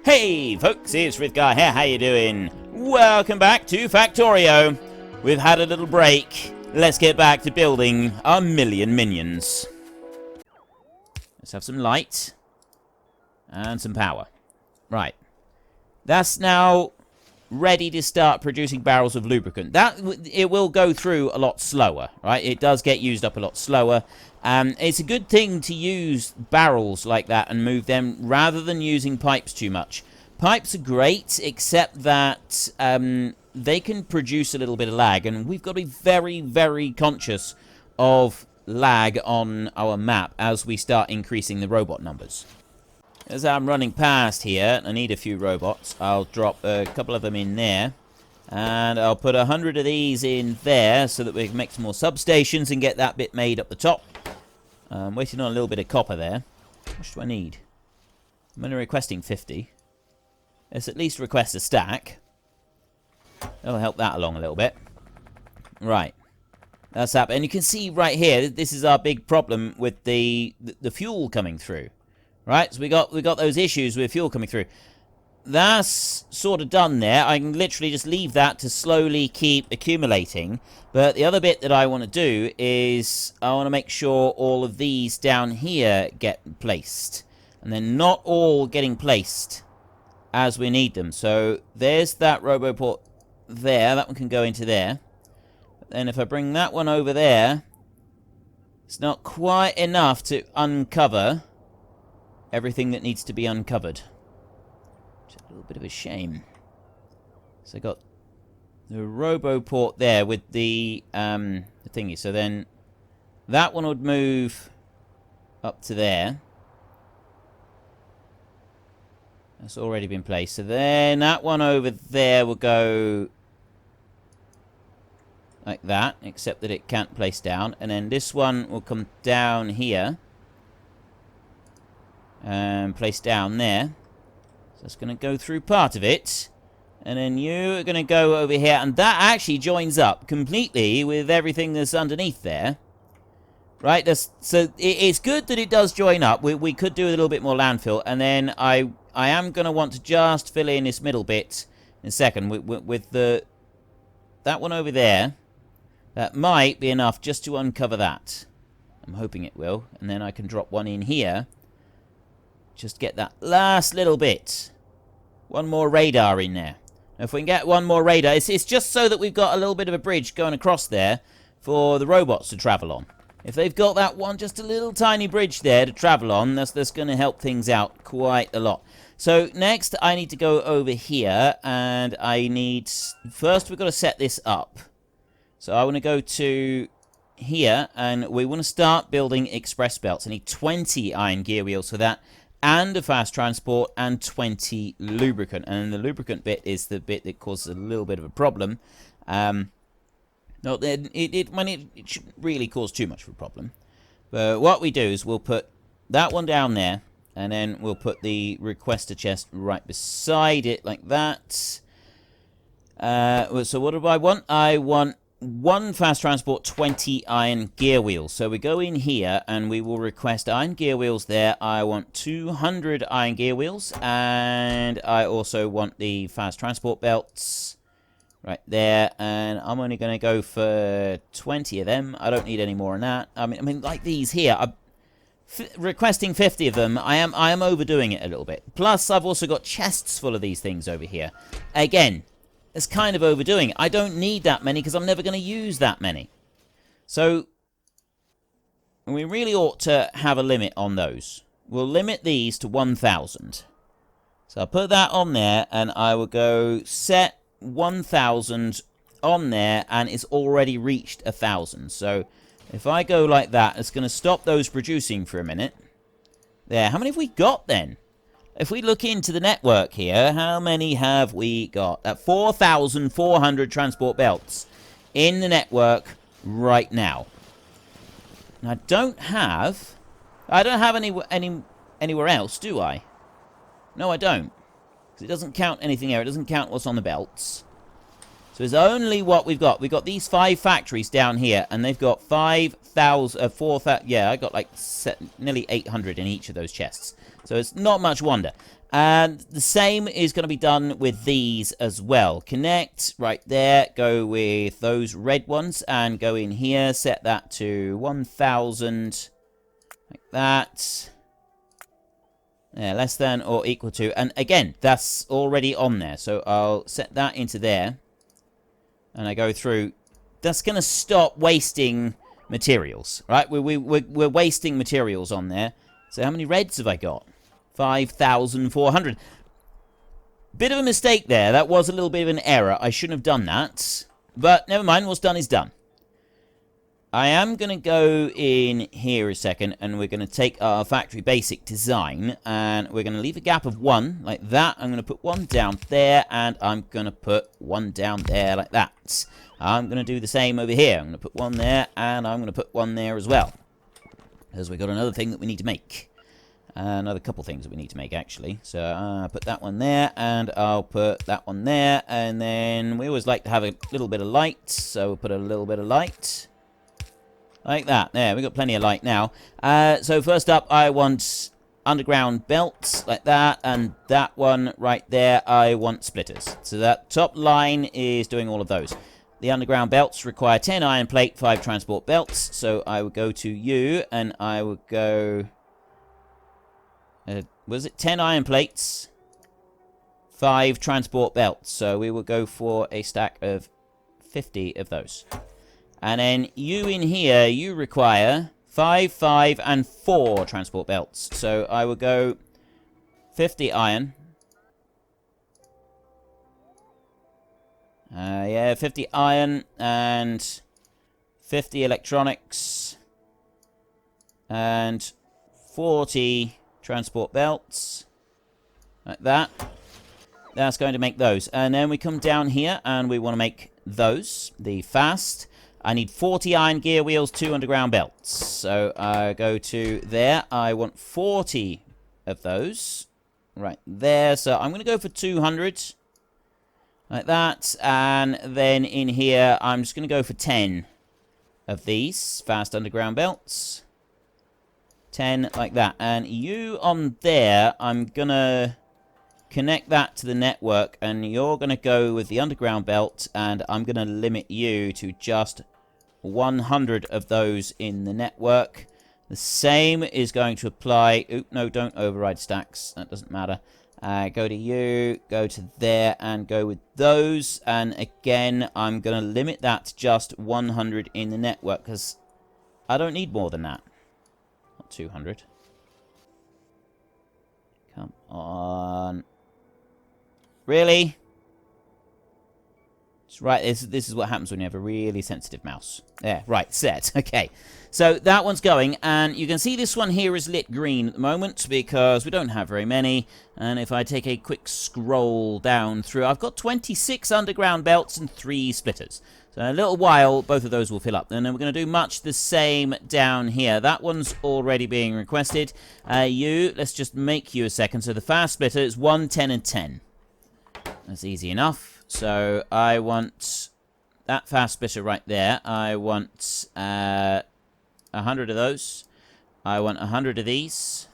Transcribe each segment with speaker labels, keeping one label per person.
Speaker 1: Hey folks, it's Frithgar here, how you doing? Welcome back to Factorio. We've had a little break. Let's get back to building our million minions. Let's have some light. And some power. Right. That's now ready to start producing barrels of lubricant. It will go through a lot slower, right? It does get used up a lot slower. It's a good thing to use barrels like that and move them rather than using pipes too much. Pipes are great, except that they can produce a little bit of lag, and we've got to be very, very conscious of lag on our map as we start increasing the robot numbers. As I'm running past here, I need a few robots. I'll drop a couple of them in there. And I'll put 100 of these in there so that we can make some more substations and get that bit made up the top. I'm waiting on a little bit of copper there. How much do I need? I'm only requesting 50. Let's at least request a stack. That'll help that along a little bit. Right. That's that. And you can see right here, this is our big problem with the fuel coming through. Right, so we got those issues with fuel coming through. That's sort of done there. I can literally just leave that to slowly keep accumulating. But the other bit that I want to do is I want to make sure all of these down here get placed. And they're not all getting placed as we need them. So there's that roboport there. That one can go into there. But then if I bring that one over there, it's not quite enough to uncover everything that needs to be uncovered. Which is a little bit of a shame. So I got the roboport there with the thingy. So then that one would move up to there. That's already been placed. So then that one over there will go like that, except that it can't place down. And then this one will come down here and place down there. So it's going to go through part of it. And then you are going to go over here. And that actually joins up completely with everything that's underneath there. Right? So it's good that it does join up. We could do a little bit more landfill. And then I am going to want to just fill in this middle bit in a second. With that one over there. That might be enough just to uncover that. I'm hoping it will. And then I can drop one in here. Just get that last little bit. One more radar in there. If we can get one more radar, it's just so that we've got a little bit of a bridge going across there for the robots to travel on. If they've got that one, just a little tiny bridge there to travel on, that's going to help things out quite a lot. So next, I need to go over here, and first we've got to set this up. So I want to go to here, and we want to start building express belts. I need 20 iron gear wheels for that. And a fast transport and 20 lubricant. And the lubricant bit is the bit that causes a little bit of a problem. It shouldn't really cause too much of a problem. But what we do is we'll put that one down there. And then we'll put the requester chest right beside it like that. So what do I want? I want 1 fast transport, 20 iron gear wheels. So we go in here and we will request iron gear wheels there. I want 200 iron gear wheels. And I also want the fast transport belts right there. And I'm only going to go for 20 of them. I don't need any more than that. I mean, like these here. I'm requesting 50 of them. I am overdoing it a little bit. Plus, I've also got chests full of these things over here. Again, it's kind of overdoing it. I don't need that many because I'm never going to use that many. So we really ought to have a limit on those. We'll limit these to 1,000. So I'll put that on there, and I will go set 1,000 on there, and it's already reached 1,000. So if I go like that, it's going to stop those producing for a minute. There. How many have we got then? If we look into the network here, how many have we got? 4,400 transport belts in the network right now. And I don't have anywhere else, do I? No, I don't. Because it doesn't count anything here. It doesn't count what's on the belts. So it's only what we've got. We've got these 5 factories down here, and they've got 5,000, 4,000. Yeah, I got like nearly 800 in each of those chests. So it's not much wonder. And the same is going to be done with these as well. Connect right there. Go with those red ones and go in here. Set that to 1,000. Like that. Yeah, less than or equal to. And again, that's already on there. So I'll set that into there. And I go through. That's going to stop wasting materials, right? We're wasting materials on there. So how many reds have I got? 5,400. Bit of a mistake there. That was a little bit of an error. I shouldn't have done that. But never mind. What's done is done. I am going to go in here a second, and we're going to take our factory basic design, and we're going to leave a gap of 1 like that. I'm going to put 1 down there, and I'm going to put 1 down there like that. I'm going to do the same over here. I'm going to put 1 there, and I'm going to put 1 there as well. Because we've got another thing that we need to make. Another couple things that we need to make, actually. So I'll put that one there, and I'll put that one there, and then we always like to have a little bit of light, so we'll put a little bit of light. Like that. There, we've got plenty of light now. So first up, I want underground belts, like that. And that one right there, I want splitters. So that top line is doing all of those. The underground belts require 10 iron plate, 5 transport belts. So I would go to you, and I would go... was it 10 iron plates? 5 transport belts. So we will go for a stack of 50 of those. And then you in here, you require 5, 5, and 4 transport belts. So I will go 50 iron. Yeah, 50 iron and 50 electronics. And 40 transport belts. Like that. That's going to make those. And then we come down here and we want to make those. The fast. I need 40 iron gear wheels, 2 underground belts. So I go to there. I want 40 of those. Right there. So I'm going to go for 200. Like that. And then in here, I'm just going to go for 10 of these fast underground belts. 10 like that. And you on there, I'm going to connect that to the network, and you're going to go with the underground belt, and I'm going to limit you to just 100 of those in the network. The same is going to apply... Oop, no, don't override stacks. That doesn't matter. Go to you, go to there, and go with those. And again, I'm going to limit that to just 100 in the network, because I don't need more than that. Not 200. Come on. Really? It's right, this is what happens when you have a really sensitive mouse. There, right, set. Okay. So that one's going, and you can see this one here is lit green at the moment because we don't have very many. And if I take a quick scroll down through, I've got 26 underground belts and 3 splitters. So in a little while, both of those will fill up. And then we're going to do much the same down here. That one's already being requested. Let's just make you a second. So the fast splitter is 1, 10, and 10. That's easy enough. So I want that fast splitter right there. I want 100 of those. I want 100 of these.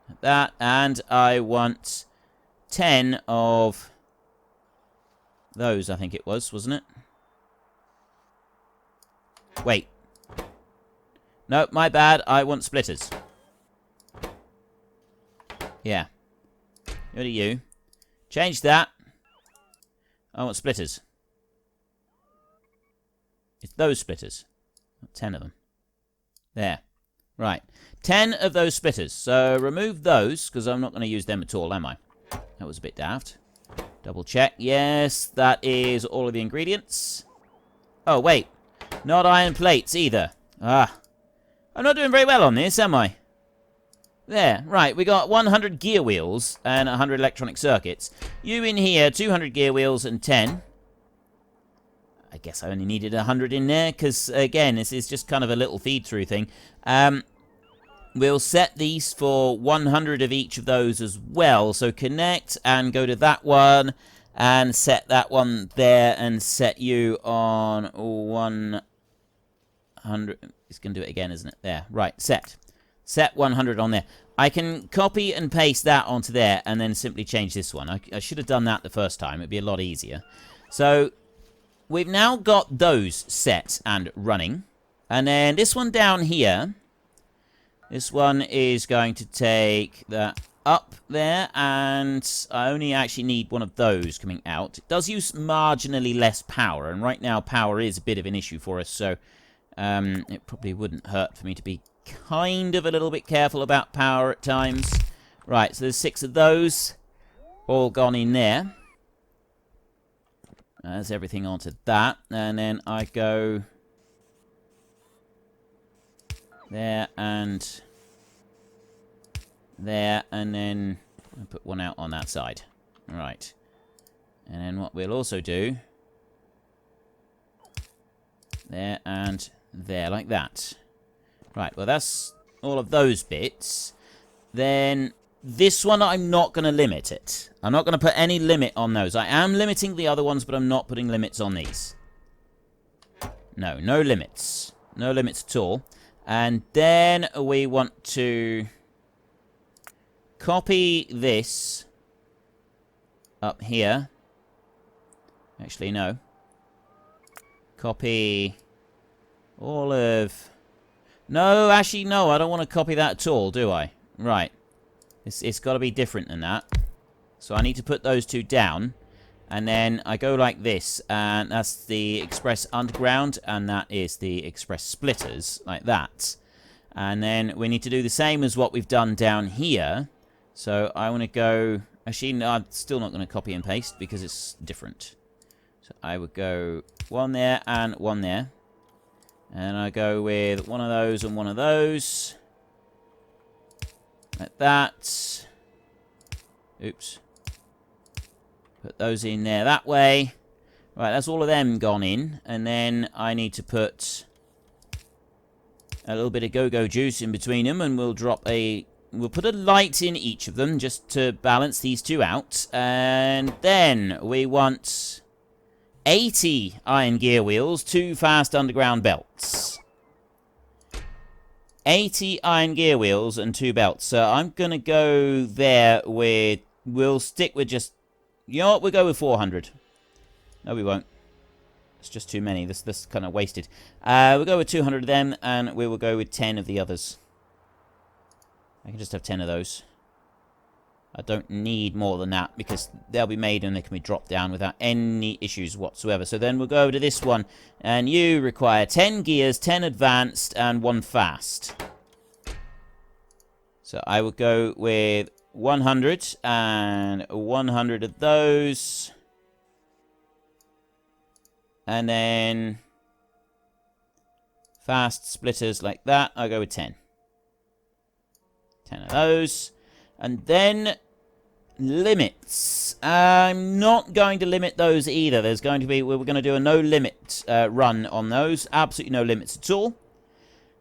Speaker 1: Like that. And I want 10 of those, I think it was, wasn't it? Wait. No, my bad. I want splitters. Yeah. Go to you. Change that. I want splitters. It's those splitters. 10 of them. There. Right. 10 of those splitters. So remove those, because I'm not going to use them at all, am I? That was a bit daft. Double check. Yes, that is all of the ingredients. Oh, wait. Not iron plates either. Ah. I'm not doing very well on this, am I? There, right, we got 100 gear wheels and 100 electronic circuits. You in here, 200 gear wheels and 10. I guess I only needed 100 in there, because, again, this is just kind of a little feed-through thing. We'll set these for 100 of each of those as well. So connect and go to that one. and set that one there, and set you on 100. It's going to do it again, isn't it? There. Right, set 100 on there. I can copy and paste that onto there, and then simply change this one. I should have done that the first time. It'd be a lot easier. So we've now got those set and running. And then this one down here, this one is going to take that up there, and I only actually need one of those coming out. It does use marginally less power, and right now power is a bit of an issue for us, so it probably wouldn't hurt for me to be kind of a little bit careful about power at times. Right, so there's 6 of those all gone in there. There's everything onto that, and then I go there and there, and then I put one out on that side. Right, and then what we'll also do, there and there, like that. Right, well that's all of those bits. Then this one, I'm not going to limit it. I'm not going to put any limit on those. I am limiting the other ones, but I'm not putting limits on these. No, no limits. No limits at all. And then we want to copy this up here. Actually, no. Copy all of... No, actually, no. I don't want to copy that at all, do I? Right. It's got to be different than that. So I need to put those 2 down. And then I go like this. And that's the express underground. And that is the express splitters. Like that. And then we need to do the same as what we've done down here. So I want to go... Actually, no, I'm still not going to copy and paste because it's different. So I would go 1 there and 1 there. And I go with one of those and one of those. Like that. Oops. Put those in there that way. Right, that's all of them gone in. And then I need to put a little bit of go-go juice in between them. And we'll drop a... We'll put a light in each of them just to balance these 2 out. And then we want 80 iron gear wheels, 2 fast underground belts. 80 iron gear wheels and 2 belts. So I'm going to go there with... We'll stick with just... You know what? We'll go with 400. No, we won't. It's just too many. This kind of wasted. We'll go with 200 of them, and we will go with 10 of the others. I can just have 10 of those. I don't need more than that, because they'll be made and they can be dropped down without any issues whatsoever. So then we'll go over to this one, and you require 10 gears, 10 advanced, and 1 fast. So I will go with 100, and 100 of those. And then fast splitters like that, I'll go with 10. 10 of those. And then limits. I'm not going to limit those either. There's going to be... We're going to do a no limit run on those. Absolutely no limits at all.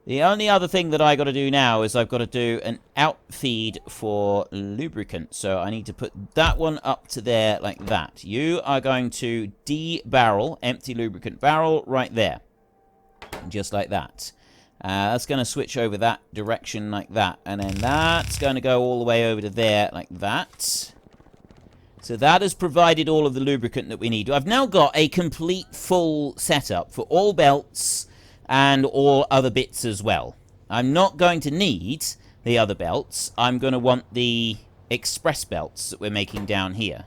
Speaker 1: The only other thing that I got to do now is I've got to do an outfeed for lubricant. So I need to put that one up to there like that. You are going to debarrel, empty lubricant barrel, right there. Just like that. That's going to switch over that direction like that. And then that's going to go all the way over to there like that. So that has provided all of the lubricant that we need. I've now got a complete full setup for all belts and all other bits as well. I'm not going to need the other belts. I'm going to want the express belts that we're making down here.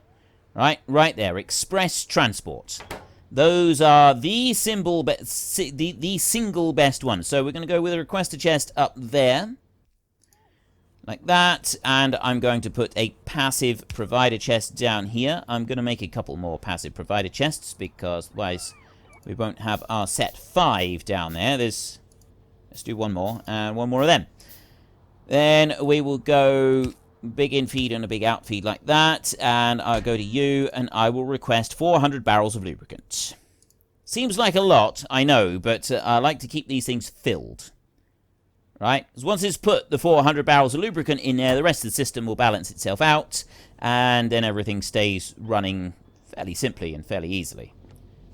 Speaker 1: Right there. Express transport. Those are the single best ones. So we're going to go with a requester chest up there. Like that. And I'm going to put a passive provider chest down here. I'm going to make a couple more passive provider chests because otherwise we won't have our set 5 down there. Let's do one more and one more of them. Then we will go big infeed and a big outfeed like that. And I'll go to you and I will request 400 barrels of lubricant. Seems like a lot, I know, but I like to keep these things filled. Right? Because once it's put the 400 barrels of lubricant in there, the rest of the system will balance itself out. And then everything stays running fairly simply and fairly easily.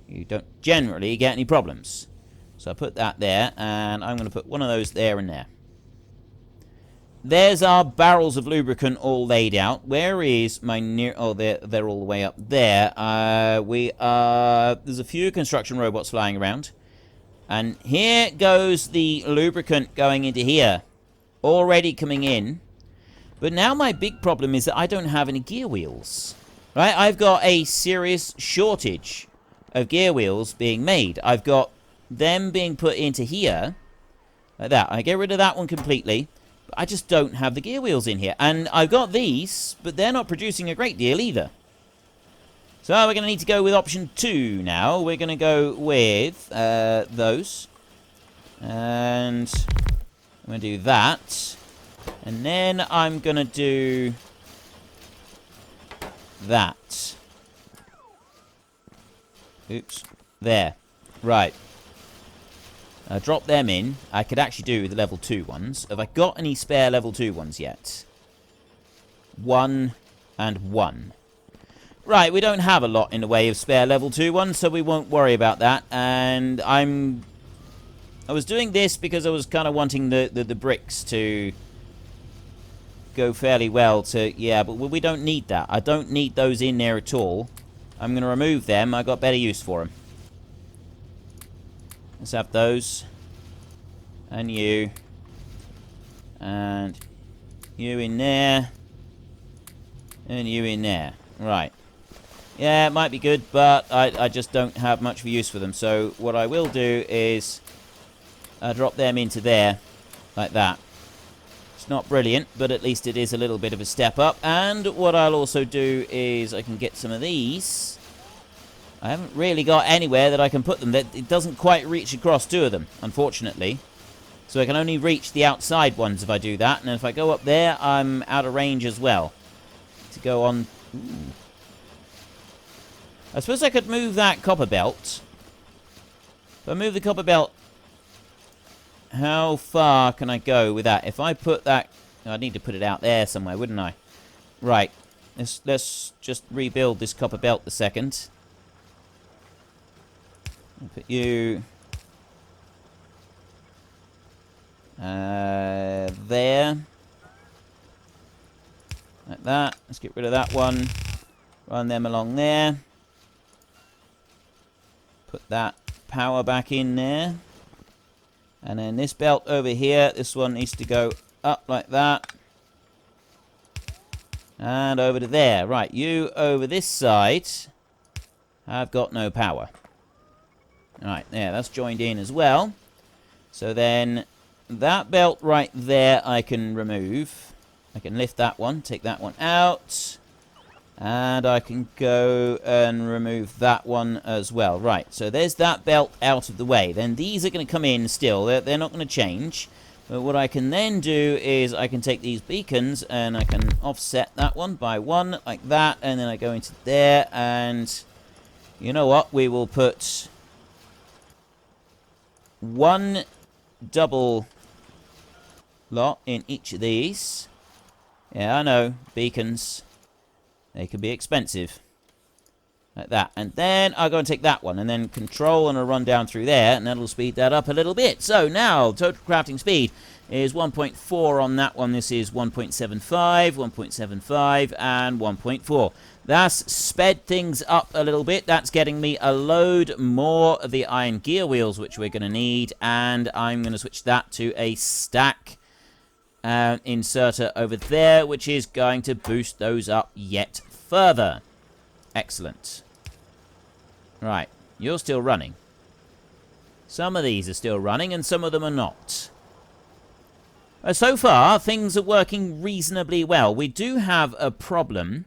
Speaker 1: You don't generally get any problems. So I put that there, and I'm going to put one of those there and there. There's our barrels of lubricant all laid out. Where is my near... Oh, they're all the way up there. There's a few construction robots flying around. And here goes the lubricant going into here. Already coming in. But now my big problem is that I don't have any gear wheels. Right? I've got a serious shortage of gear wheels being made. I've got them being put into here. Like that. I get rid of that one completely. I just don't have the gear wheels in here. And I've got these, but they're not producing a great deal either. So we're going to need to go with option 2 now. We're going to go with those. And I'm going to do that. And then I'm going to do that. Oops. There. Right. Drop them in. I could actually do the level 2 ones. Have I got any spare level 2 ones yet? 1 and 1. Right, we don't have a lot in the way of spare level 2 ones, so we won't worry about that. And I was doing this because I was kind of wanting the bricks to go fairly well to... Yeah, but we don't need that. I don't need those in there at all. I'm going to remove them. I got better use for them. Let's have those. And you. And you in there. And you in there. Right. Yeah, it might be good, but I just don't have much of use for them. So what I will do is drop them into there. Like that. It's not brilliant, but at least it is a little bit of a step up. And what I'll also do is I can get some of these. I haven't really got anywhere that I can put them. It doesn't quite reach across 2 of them, unfortunately. So I can only reach the outside ones if I do that. And if I go up there, I'm out of range as well. To go on... Ooh. I suppose I could move that copper belt. If I move the copper belt, how far can I go with that? If I put that... I'd need to put it out there somewhere, wouldn't I? Right. Let's just rebuild this copper belt a second. I'll put you there. Like that. Let's get rid of that one. Run them along there. Put that power back in there. And then this belt over here, this one needs to go up like that. And over to there. Right, you over this side have got no power. Right, there, that's joined in as well. So then, that belt right there I can remove. I can lift that one, take that one out. And I can go and remove that one as well. Right, so there's that belt out of the way. Then these are going to come in still. They're not going to change. But what I can then do is I can take these beacons and I can offset that one by 1, like that. And then I go into there and... You know what? We will put... 1 double lot in each of these. Yeah, I know. Beacons. They can be expensive. Like that. And then I'll go and take that one. And then control and I'll run down through there. And that'll speed that up a little bit. So now, total crafting speed is 1.4 on that one. This is 1.75, 1.75, and 1.4. That's sped things up a little bit. That's getting me a load more of the iron gear wheels, which we're going to need. And I'm going to switch that to a stack inserter over there, which is going to boost those up yet further. Excellent. Right, you're still running. Some of these are still running, and some of them are not. So far, things are working reasonably well. We do have a problem.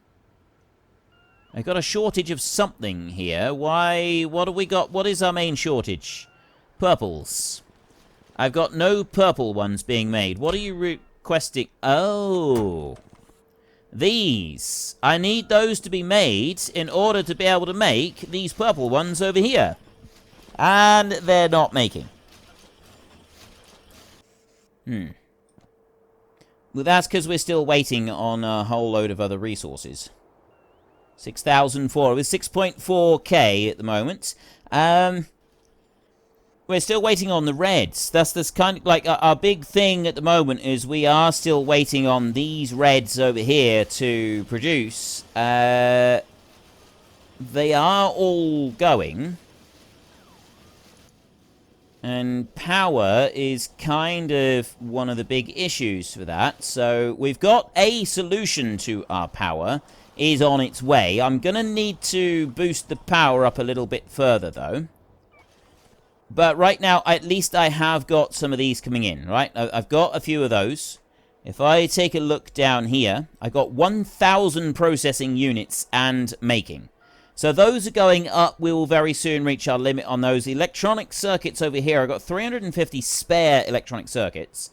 Speaker 1: I've got a shortage of something here. Why? What have we got? What is our main shortage? Purples. I've got no purple ones being made. What are you requesting? Oh. These. I need those to be made in order to be able to make these purple ones over here. And they're not making. Well, that's because we're still waiting on a whole load of other resources. 6,004. It was 6.4k at the moment. We're still waiting on the reds. That's kind of like our big thing at the moment is we are still waiting on these reds over here to produce. They are all going. And power is kind of one of the big issues for that. So we've got a solution to our power. Is on its way. I'm going to need to boost the power up a little bit further, though. But right now, at least I have got some of these coming in, right? I've got a few of those. If I take a look down here, I got 1,000 processing units and making. So those are going up. We will very soon reach our limit on those. Electronic circuits over here, I've got 350 spare electronic circuits.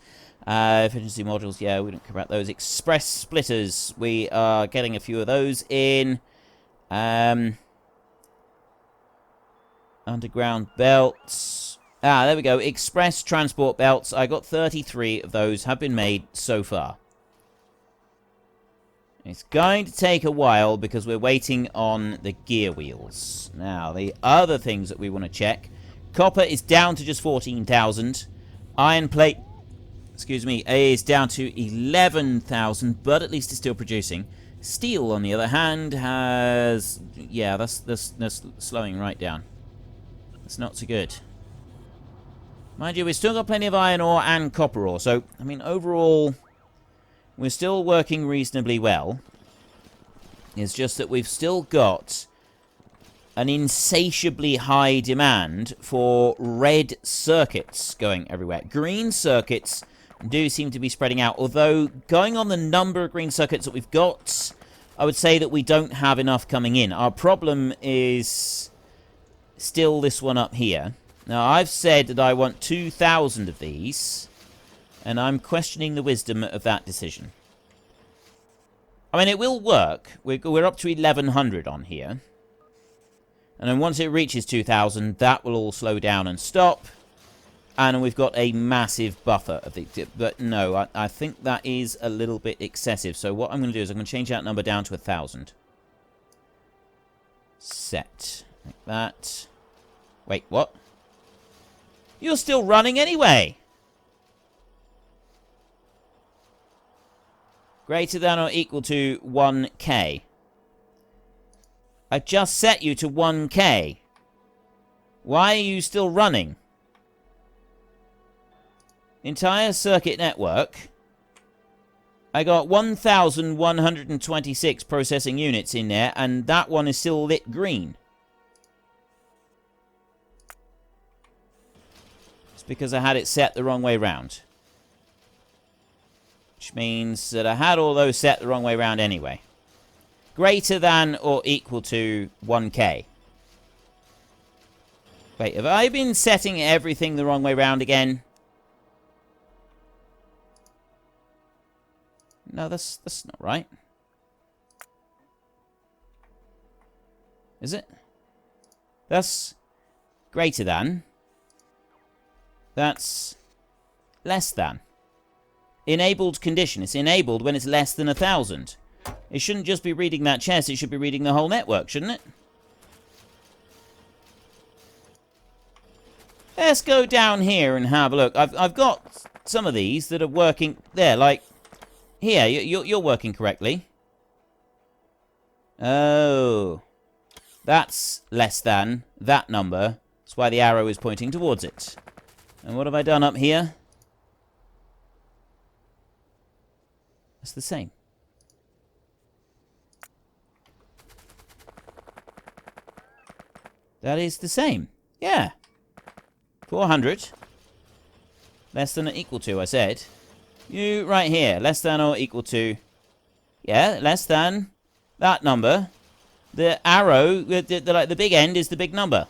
Speaker 1: Efficiency modules, yeah, we don't care about those. Express splitters, we are getting a few of those in. Underground belts. There we go. Express transport belts. I got 33 of those have been made so far. It's going to take a while because we're waiting on the gear wheels. Now, the other things that we want to check. Copper is down to just 14,000. Iron plate, excuse me, is down to 11,000, but at least it's still producing. Steel, on the other hand, has... yeah, that's slowing right down. It's not so good. Mind you, we've still got plenty of iron ore and copper ore. So, I mean, overall, we're still working reasonably well. It's just that we've still got an insatiably high demand for red circuits going everywhere. Green circuits do seem to be spreading out. Although, going on the number of green circuits that we've got, I would say that we don't have enough coming in. Our problem is... still this one up here. Now, I've said that I want 2,000 of these, and I'm questioning the wisdom of that decision. I mean, it will work. We're up to 1,100 on here. And then once it reaches 2,000, that will all slow down and stop. And we've got a massive buffer of the... but no, I think that is a little bit excessive. So what I'm going to do is I'm going to change that number down to 1,000. Set. Like that. Wait, what? You're still running anyway! Greater than or equal to 1k. I just set you to 1k. Why are you still running? Entire circuit network. I got 1,126 processing units in there, and that one is still lit green. It's because I had it set the wrong way round. Which means that I had all those set the wrong way round anyway. Greater than or equal to 1k. Wait, have I been setting everything the wrong way round again? No, that's not right. Is it? That's greater than. That's less than. Enabled condition. It's enabled when it's less than 1,000. It shouldn't just be reading that chest, it should be reading the whole network, shouldn't it? Let's go down here and have a look. I've got some of these that are working there, like here, you're working correctly. Oh. That's less than that number. That's why the arrow is pointing towards it. And what have I done up here? It's the same. That is the same. Yeah. 400. Less than or equal to, I said. You, right here. Less than or equal to... yeah, less than that number. The arrow, the big end is the big number.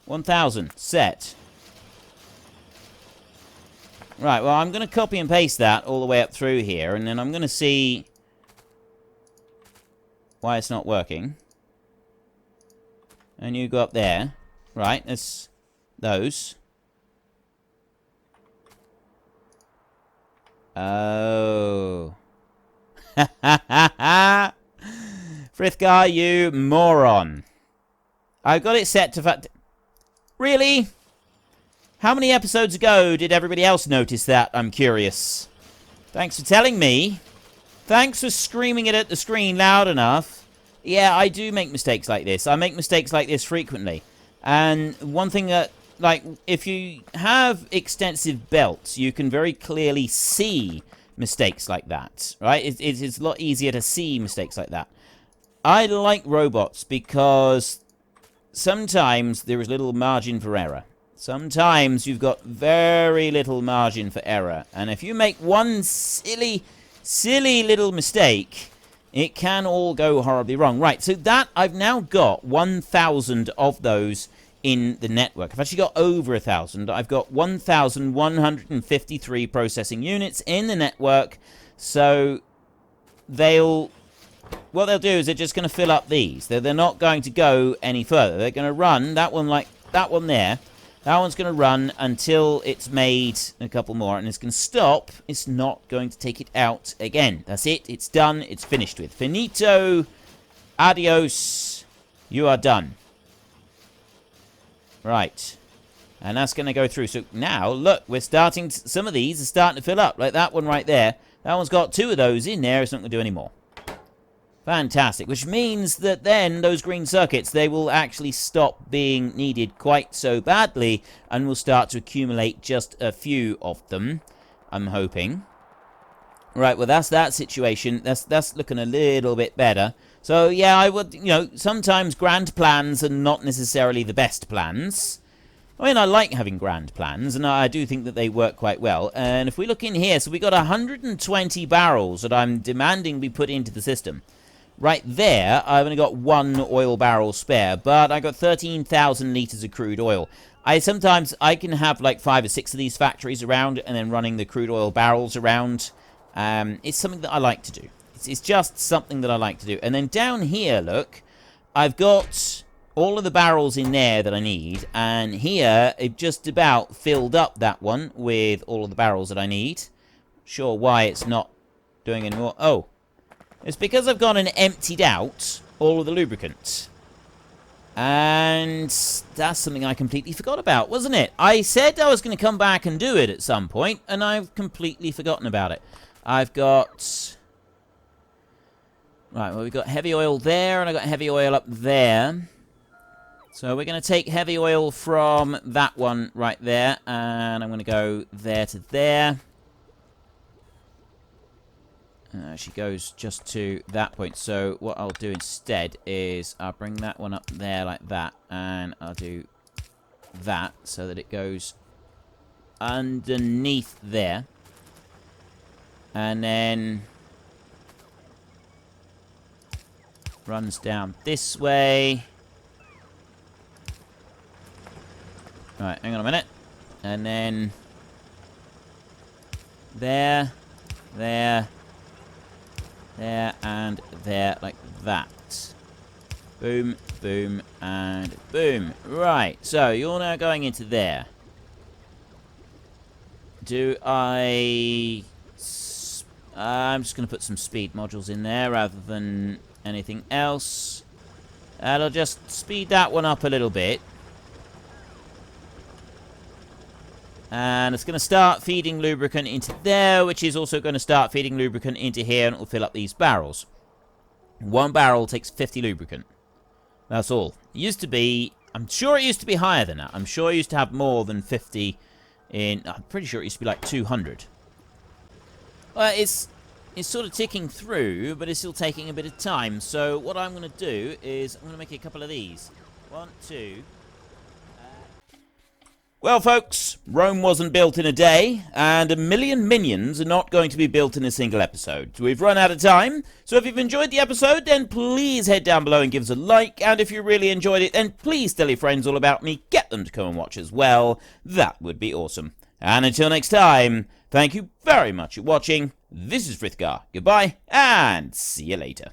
Speaker 1: 1,000. Set. Right, well, I'm going to copy and paste that all the way up through here, and then I'm going to see why it's not working. And you go up there. Right, that's those. Oh. Frithgar, you moron. I've got it set to... Really? How many episodes ago did everybody else notice that? I'm curious. Thanks for telling me. Thanks for screaming it at the screen loud enough. Yeah, I do make mistakes like this. I make mistakes like this frequently. And one thing that, like, if you have extensive belts, you can very clearly see mistakes like that, right? It's a lot easier to see mistakes like that. I like robots because sometimes there is little margin for error. Sometimes you've got very little margin for error. And if you make one silly little mistake, it can all go horribly wrong. Right, so that I've now got 1,000 of those in the network. I've actually got over 1,000. I've got 1,153 processing units in the network. So what they'll do is they're just going to fill up these. They're not going to go any further. They're going to run that one like that one there. That one's going to run until it's made a couple more, and it's going to stop. It's not going to take it out again. That's it. It's done. It's finished with. Finito. Adios. You are done. Right. And that's going to go through. So now, look, we're starting... Some of these are starting to fill up. Like that one right there. That one's got 2 of those in there. It's not going to do any more. Fantastic. Which means that then those green circuits, they will actually stop being needed quite so badly. And we'll start to accumulate just a few of them. I'm hoping. Right, well, that's that situation. That's looking a little bit better. So, yeah, I would, sometimes grand plans are not necessarily the best plans. I mean, I like having grand plans, and I do think that they work quite well. And if we look in here, so we got 120 barrels that I'm demanding be put into the system. Right there, I've only got 1 oil barrel spare, but I got 13,000 litres of crude oil. Sometimes I can have like 5 or 6 of these factories around, and then running the crude oil barrels around. It's something that I like to do. It's just something that I like to do. And then down here, look, I've got all of the barrels in there that I need. And here, it just about filled up that one with all of the barrels that I need. Not sure why it's not doing any more. Oh, it's because I've gone and emptied out all of the lubricant. And that's something I completely forgot about, wasn't it? I said I was going to come back and do it at some point, and I've completely forgotten about it. I've got... Right, well, we've got heavy oil there, and I've got heavy oil up there. So we're going to take heavy oil from that one right there, and I'm going to go there to there. She goes just to that point. So what I'll do instead is I'll bring that one up there like that, and I'll do that so that it goes underneath there. And then runs down this way. Right, hang on a minute. And then there, there, there, and there, like that. Boom, boom, and boom. Right, so you're now going into there. I'm just going to put some speed modules in there rather than anything else. I'll just speed that one up a little bit. And it's going to start feeding lubricant into there, which is also going to start feeding lubricant into here, and it will fill up these barrels. 1 barrel takes 50 lubricant. That's all. It used to be... I'm sure it used to be higher than that. I'm sure it used to have more than 50 in... I'm pretty sure it used to be like 200. Well, it's sort of ticking through, but it's still taking a bit of time. So what I'm going to do is I'm going to make a couple of these. 1, 2... Well, folks, Rome wasn't built in a day, and 1 million minions are not going to be built in a single episode. We've run out of time, so if you've enjoyed the episode, then please head down below and give us a like, and if you really enjoyed it, then please tell your friends all about me, get them to come and watch as well. That would be awesome. And until next time, thank you very much for watching. This is Frithgar. Goodbye, and see you later.